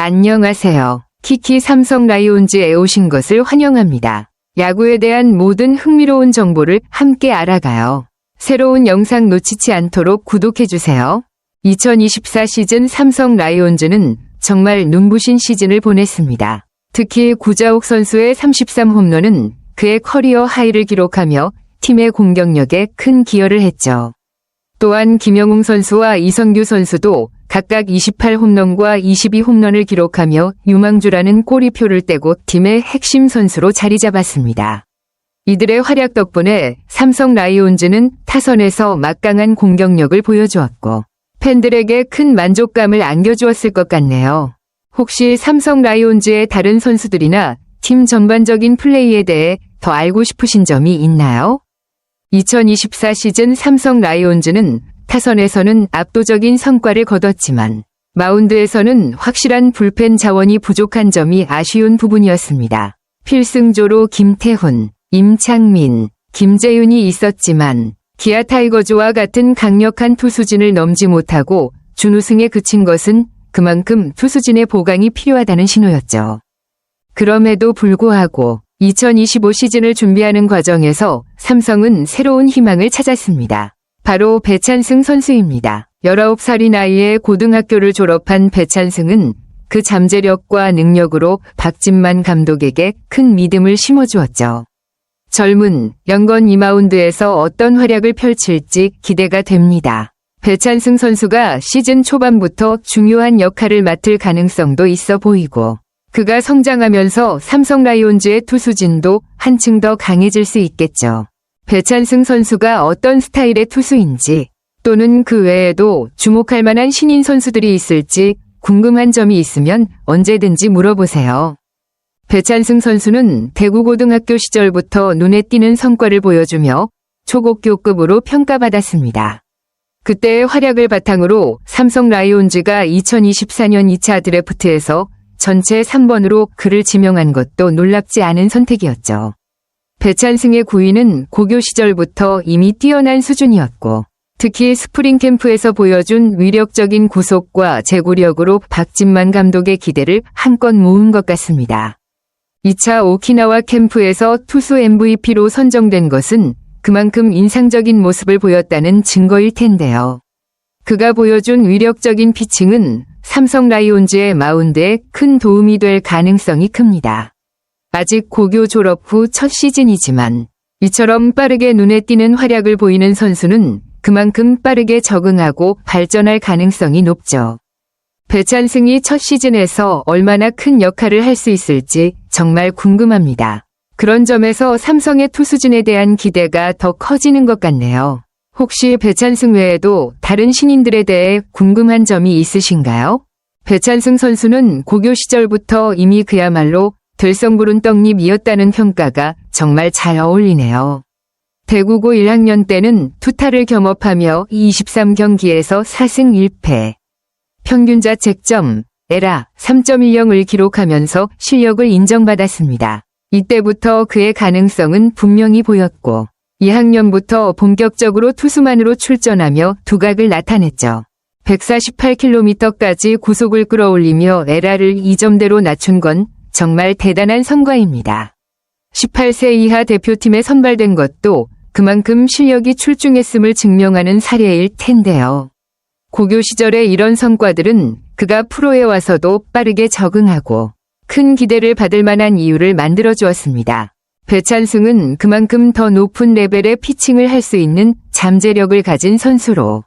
안녕하세요. 키키 삼성 라이온즈에 오신 것을 환영합니다. 야구에 대한 모든 흥미로운 정보를 함께 알아가요. 새로운 영상 놓치지 않도록 구독해주세요. 2024 시즌 삼성 라이온즈는 정말 눈부신 시즌을 보냈습니다. 특히 구자욱 선수의 33홈런은 그의 커리어 하이를 기록하며 팀의 공격력에 큰 기여를 했죠. 또한 김영웅 선수와 이성규 선수도 각각 28홈런과 22홈런을 기록하며 유망주라는 꼬리표를 떼고 팀의 핵심 선수로 자리 잡았습니다. 이들의 활약 덕분에 삼성 라이온즈는 타선에서 막강한 공격력을 보여주었고 팬들에게 큰 만족감을 안겨주었을 것 같네요. 혹시 삼성 라이온즈의 다른 선수들이나 팀 전반적인 플레이에 대해 더 알고 싶으신 점이 있나요? 2024 시즌 삼성 라이온즈는 타선에서는 압도적인 성과를 거뒀지만 마운드에서는 확실한 불펜 자원이 부족한 점이 아쉬운 부분이었습니다. 필승조로 김태훈, 임창민, 김재윤이 있었지만 기아 타이거즈와 같은 강력한 투수진을 넘지 못하고 준우승에 그친 것은 그만큼 투수진의 보강이 필요하다는 신호였죠. 그럼에도 불구하고 2025 시즌을 준비하는 과정에서 삼성은 새로운 희망을 찾았습니다. 바로 배찬승 선수입니다. 19살이 나이에 고등학교를 졸업한 배찬승은 그 잠재력과 능력으로 박진만 감독에게 큰 믿음을 심어주었죠. 젊은 영건 2마운드에서 어떤 활약을 펼칠지 기대가 됩니다. 배찬승 선수가 시즌 초반부터 중요한 역할을 맡을 가능성도 있어 보이고 그가 성장하면서 삼성 라이온즈의 투수진도 한층 더 강해질 수 있겠죠. 배찬승 선수가 어떤 스타일의 투수인지 또는 그 외에도 주목할 만한 신인 선수들이 있을지 궁금한 점이 있으면 언제든지 물어보세요. 배찬승 선수는 대구고등학교 시절부터 눈에 띄는 성과를 보여주며 초고교급으로 평가받았습니다. 그때의 활약을 바탕으로 삼성 라이온즈가 2024년 2차 드래프트에서 전체 3번으로 그를 지명한 것도 놀랍지 않은 선택이었죠. 배찬승의 구위는 고교 시절부터 이미 뛰어난 수준이었고 특히 스프링 캠프에서 보여준 위력적인 구속과 제구력으로 박진만 감독의 기대를 한껏 모은 것 같습니다. 2차 오키나와 캠프에서 투수 MVP로 선정된 것은 그만큼 인상적인 모습을 보였다는 증거일 텐데요. 그가 보여준 위력적인 피칭은 삼성 라이온즈의 마운드에 큰 도움이 될 가능성이 큽니다. 아직 고교 졸업 후 첫 시즌이지만 이처럼 빠르게 눈에 띄는 활약을 보이는 선수는 그만큼 빠르게 적응하고 발전할 가능성이 높죠. 배찬승이 첫 시즌에서 얼마나 큰 역할을 할 수 있을지 정말 궁금합니다. 그런 점에서 삼성의 투수진에 대한 기대가 더 커지는 것 같네요. 혹시 배찬승 외에도 다른 신인들에 대해 궁금한 점이 있으신가요? 배찬승 선수는 고교 시절부터 이미 그야말로 될성부른 떡잎이었다는 평가가 정말 잘 어울리네요. 대구고 1학년 때는 투타를 겸업하며 23경기에서 4승 1패, 평균 자책점, 에라 3.10을 기록하면서 실력을 인정받았습니다. 이때부터 그의 가능성은 분명히 보였고 2학년부터 본격적으로 투수만으로 출전하며 두각을 나타냈죠. 148km까지 구속을 끌어올리며 에라를 2점대로 낮춘 건 정말 대단한 성과입니다. 18세 이하 대표팀에 선발된 것도 그만큼 실력이 출중했음을 증명하는 사례일 텐데요. 고교 시절의 이런 성과들은 그가 프로에 와서도 빠르게 적응하고 큰 기대를 받을 만한 이유를 만들어주었습니다. 배찬승은 그만큼 더 높은 레벨의 피칭을 할 수 있는 잠재력을 가진 선수로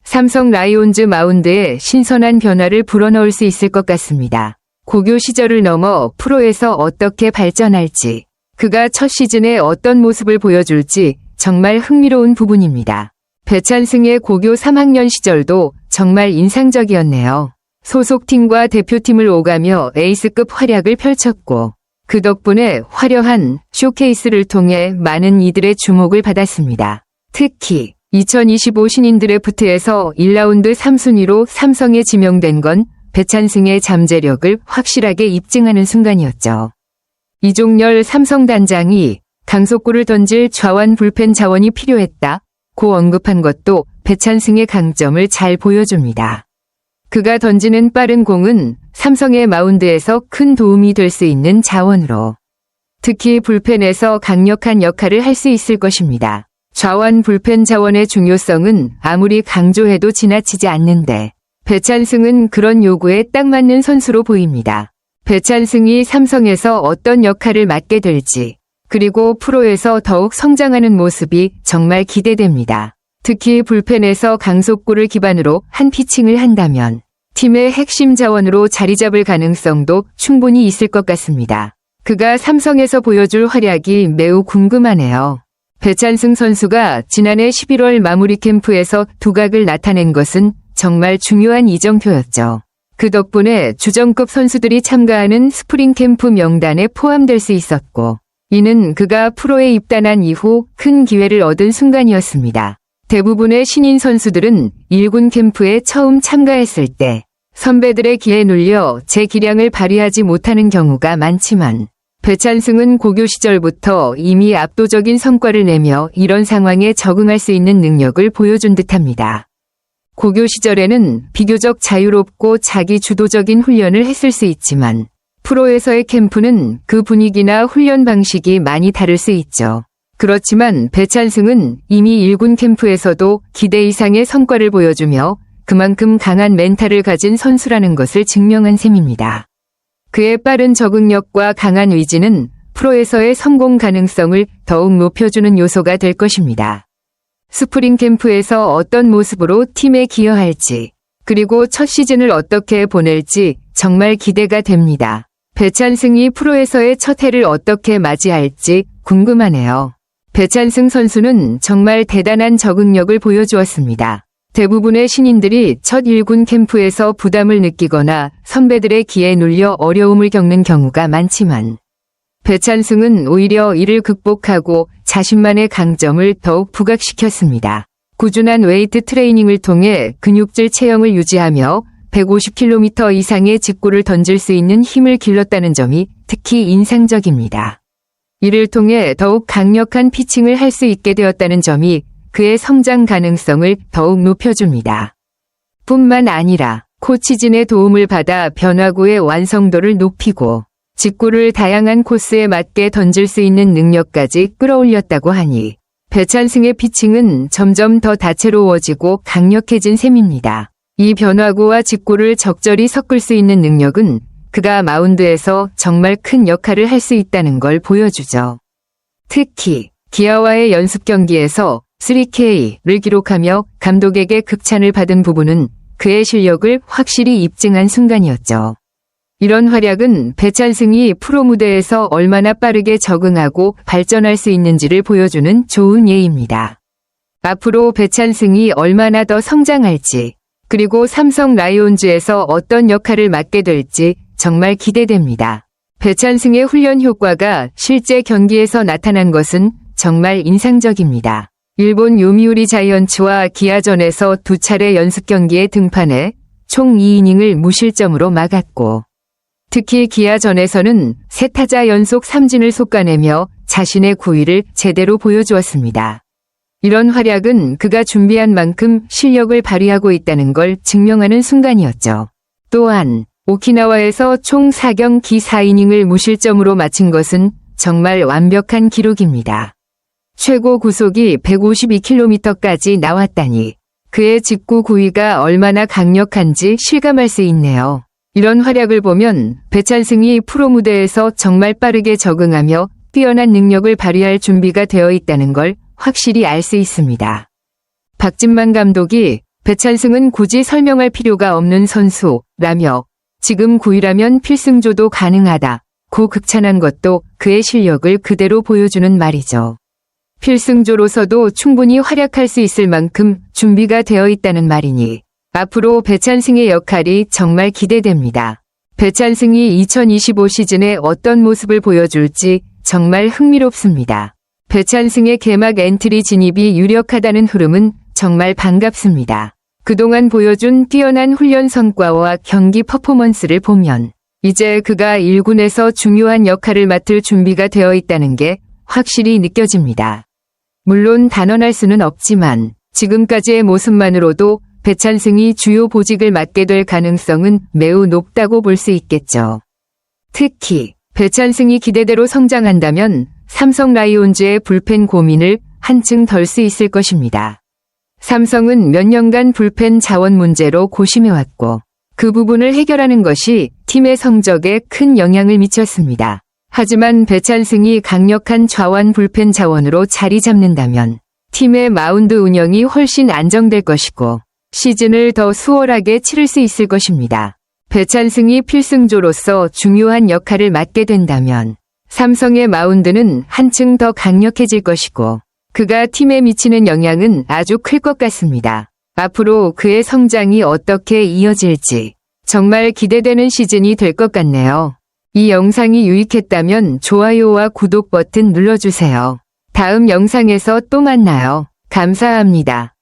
삼성 라이온즈 마운드에 신선한 변화를 불어넣을 수 있을 것 같습니다. 고교 시절을 넘어 프로에서 어떻게 발전할지, 그가 첫 시즌에 어떤 모습을 보여줄지 정말 흥미로운 부분입니다. 배찬승의 고교 3학년 시절도 정말 인상적이었네요. 소속팀과 대표팀을 오가며 에이스급 활약을 펼쳤고 그 덕분에 화려한 쇼케이스를 통해 많은 이들의 주목을 받았습니다. 특히 2025 신인 드래프트에서 1라운드 3순위로 삼성에 지명된 건 배찬승의 잠재력을 확실하게 입증하는 순간이었죠. 이종열 삼성단장이 강속구를 던질 좌완 불펜 자원이 필요했다고 언급한 것도 배찬승의 강점을 잘 보여줍니다. 그가 던지는 빠른 공은 삼성의 마운드에서 큰 도움이 될 수 있는 자원으로 특히 불펜에서 강력한 역할을 할 수 있을 것입니다. 좌완 불펜 자원의 중요성은 아무리 강조해도 지나치지 않는데 배찬승은 그런 요구에 딱 맞는 선수로 보입니다. 배찬승이 삼성에서 어떤 역할을 맡게 될지 그리고 프로에서 더욱 성장하는 모습이 정말 기대됩니다. 특히 불펜에서 강속구를 기반으로 한 피칭을 한다면 팀의 핵심 자원으로 자리 잡을 가능성도 충분히 있을 것 같습니다. 그가 삼성에서 보여줄 활약이 매우 궁금하네요. 배찬승 선수가 지난해 11월 마무리 캠프에서 두각을 나타낸 것은 정말 중요한 이정표였죠. 그 덕분에 주전급 선수들이 참가하는 스프링 캠프 명단에 포함될 수 있었고 이는 그가 프로에 입단한 이후 큰 기회를 얻은 순간이었습니다. 대부분의 신인 선수들은 1군 캠프에 처음 참가했을 때 선배들의 기에 눌려 제 기량을 발휘하지 못하는 경우가 많지만 배찬승은 고교 시절부터 이미 압도적인 성과를 내며 이런 상황에 적응할 수 있는 능력을 보여준 듯합니다. 고교 시절에는 비교적 자유롭고 자기 주도적인 훈련을 했을 수 있지만 프로에서의 캠프는 그 분위기나 훈련 방식이 많이 다를 수 있죠. 그렇지만 배찬승은 이미 1군 캠프에서도 기대 이상의 성과를 보여주며 그만큼 강한 멘탈을 가진 선수라는 것을 증명한 셈입니다. 그의 빠른 적응력과 강한 의지는 프로에서의 성공 가능성을 더욱 높여주는 요소가 될 것입니다. 스프링 캠프에서 어떤 모습으로 팀에 기여할지, 그리고 첫 시즌을 어떻게 보낼지 정말 기대가 됩니다. 배찬승이 프로에서의 첫 해를 어떻게 맞이할지 궁금하네요. 배찬승 선수는 정말 대단한 적응력을 보여주었습니다. 대부분의 신인들이 첫 1군 캠프에서 부담을 느끼거나 선배들의 기에 눌려 어려움을 겪는 경우가 많지만 배찬승은 오히려 이를 극복하고 자신만의 강점을 더욱 부각시켰습니다. 꾸준한 웨이트 트레이닝을 통해 근육질 체형을 유지하며 150km 이상의 직구를 던질 수 있는 힘을 길렀다는 점이 특히 인상적입니다. 이를 통해 더욱 강력한 피칭을 할 수 있게 되었다는 점이 그의 성장 가능성을 더욱 높여줍니다. 뿐만 아니라 코치진의 도움을 받아 변화구의 완성도를 높이고 직구를 다양한 코스에 맞게 던질 수 있는 능력까지 끌어올렸다고 하니 배찬승의 피칭은 점점 더 다채로워지고 강력해진 셈입니다. 이 변화구와 직구를 적절히 섞을 수 있는 능력은 그가 마운드에서 정말 큰 역할을 할 수 있다는 걸 보여주죠. 특히 기아와의 연습 경기에서 3K를 기록하며 감독에게 극찬을 받은 부분은 그의 실력을 확실히 입증한 순간이었죠. 이런 활약은 배찬승이 프로 무대에서 얼마나 빠르게 적응하고 발전할 수 있는지를 보여주는 좋은 예입니다. 앞으로 배찬승이 얼마나 더 성장할지, 그리고 삼성 라이온즈에서 어떤 역할을 맡게 될지 정말 기대됩니다. 배찬승의 훈련 효과가 실제 경기에서 나타난 것은 정말 인상적입니다. 일본 요미우리 자이언츠와 기아전에서 2차례 연습 경기에 등판해 총 2이닝을 무실점으로 막았고 특히 기아전에서는 3타자 연속 삼진을 솎아내며 자신의 구위를 제대로 보여주었습니다. 이런 활약은 그가 준비한 만큼 실력을 발휘하고 있다는 걸 증명하는 순간이었죠. 또한 오키나와에서 총 4경기 4이닝을 무실점으로 마친 것은 정말 완벽한 기록입니다. 최고 구속이 152km까지 나왔다니 그의 직구 구위가 얼마나 강력한지 실감할 수 있네요. 이런 활약을 보면 배찬승이 프로 무대에서 정말 빠르게 적응하며 뛰어난 능력을 발휘할 준비가 되어 있다는 걸 확실히 알 수 있습니다. 박진만 감독이 배찬승은 굳이 설명할 필요가 없는 선수라며 지금 9위라면 필승조도 가능하다고 극찬한 것도 그의 실력을 그대로 보여주는 말이죠. 필승조로서도 충분히 활약할 수 있을 만큼 준비가 되어 있다는 말이니 앞으로 배찬승의 역할이 정말 기대됩니다. 배찬승이 2025 시즌에 어떤 모습을 보여줄지 정말 흥미롭습니다. 배찬승의 개막 엔트리 진입이 유력하다는 흐름은 정말 반갑습니다. 그동안 보여준 뛰어난 훈련 성과와 경기 퍼포먼스를 보면 이제 그가 1군에서 중요한 역할을 맡을 준비가 되어 있다는 게 확실히 느껴집니다. 물론 단언할 수는 없지만 지금까지의 모습만으로도 배찬승이 주요 보직을 맡게 될 가능성은 매우 높다고 볼 수 있겠죠. 특히 배찬승이 기대대로 성장한다면 삼성 라이온즈의 불펜 고민을 한층 덜 수 있을 것입니다. 삼성은 몇 년간 불펜 자원 문제로 고심해왔고 그 부분을 해결하는 것이 팀의 성적에 큰 영향을 미쳤습니다. 하지만 배찬승이 강력한 좌완 불펜 자원으로 자리 잡는다면 팀의 마운드 운영이 훨씬 안정될 것이고 시즌을 더 수월하게 치를 수 있을 것입니다. 배찬승이 필승조로서 중요한 역할을 맡게 된다면 삼성의 마운드는 한층 더 강력해질 것이고 그가 팀에 미치는 영향은 아주 클 것 같습니다. 앞으로 그의 성장이 어떻게 이어질지 정말 기대되는 시즌이 될 것 같네요. 이 영상이 유익했다면 좋아요와 구독 버튼 눌러주세요. 다음 영상에서 또 만나요. 감사합니다.